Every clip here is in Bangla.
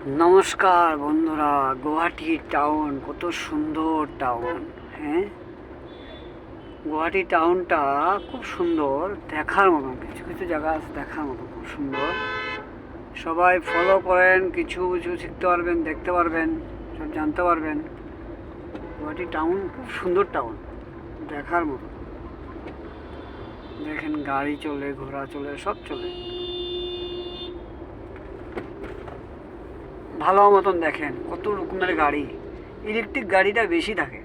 নমস্কার বন্ধুরা, গুয়াহাটি টাউন কত সুন্দর টাউন। হ্যাঁ, গুয়াহাটি টাউনটা খুব সুন্দর, দেখার মতন। কিছু কিছু জায়গা আছে দেখার মতো, খুব সুন্দর। সবাই ফলো করেন, কিছু কিছু শিখতে পারবেন, দেখতে পারবেন, সব জানতে পারবেন। গুয়াহাটি টাউন খুব সুন্দর টাউন, দেখার মতো। দেখেন গাড়ি চলে, ঘোড়া চলে, সব চলে ভালো মতন। দেখেন কত রকমের গাড়ি, ইলেকট্রিক গাড়িটা বেশি থাকে।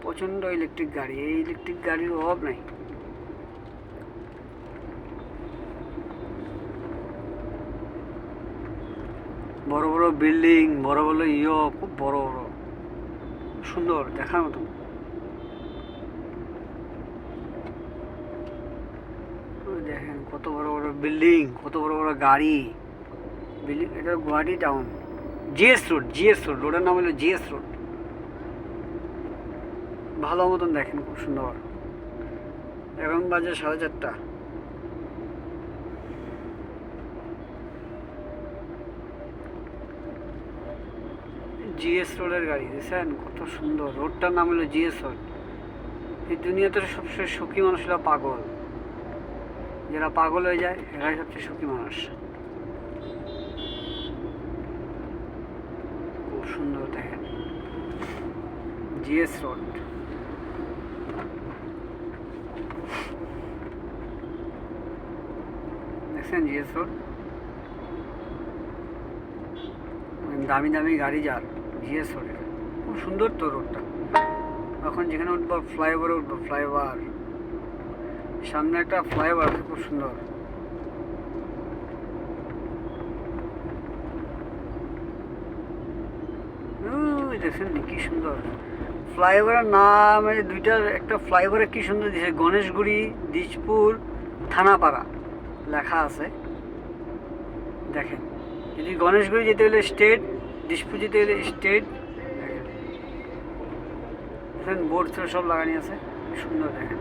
প্রচণ্ড ইলেকট্রিক গাড়ি, এই ইলেকট্রিক গাড়ির অভাব নাই। বড় বড় বিল্ডিং, বড় বড় খুব বড় বড়, সুন্দর, দেখার মতন। দেখেন কত বড় বড় বিল্ডিং, কত বড় বড় গাড়ি। বিল্ডিং, এটা গুয়াহাটি টাউন। জিএস রোড, রোডের নাম হলো জিএস রোড। ভালো মতন দেখেন, খুব সুন্দর। এখন বাজে 4:30। জিএস রোডের গাড়ি দেখছেন কত সুন্দর। রোডটার নাম হলো জিএস রোড। এই দুনিয়াতে সবচেয়ে সুখী মানুষরা পাগল। যারা পাগল হয়ে যায় এরাই সবচেয়ে সুখী মানুষ। খুব সুন্দর দেখেন জিএস রোড। দেখছেন জিএস রোড, দামি দামি গাড়ি যার জিএস রোডে। খুব সুন্দর তো রোডটা। এখন যেখানে উঠবো ফ্লাইওভারে উঠবো, ফ্লাইওভার সামনে একটা ফ্লাইওভার আছে, খুব সুন্দর। দেখছেন কি সুন্দর ফ্লাইওভারের নাম। দুইটার একটা ফ্লাইওভারে কি সুন্দর দিয়েছে, গণেশগুড়ি দিজপুর থানাপাড়া লেখা আছে। দেখেন, যদি গণেশগুড়ি যেতে হলে স্টেট, দিজপুর যেতে হলে স্টেট। দেখেন বোর্ড সব লাগানি আছে, সুন্দর। দেখেন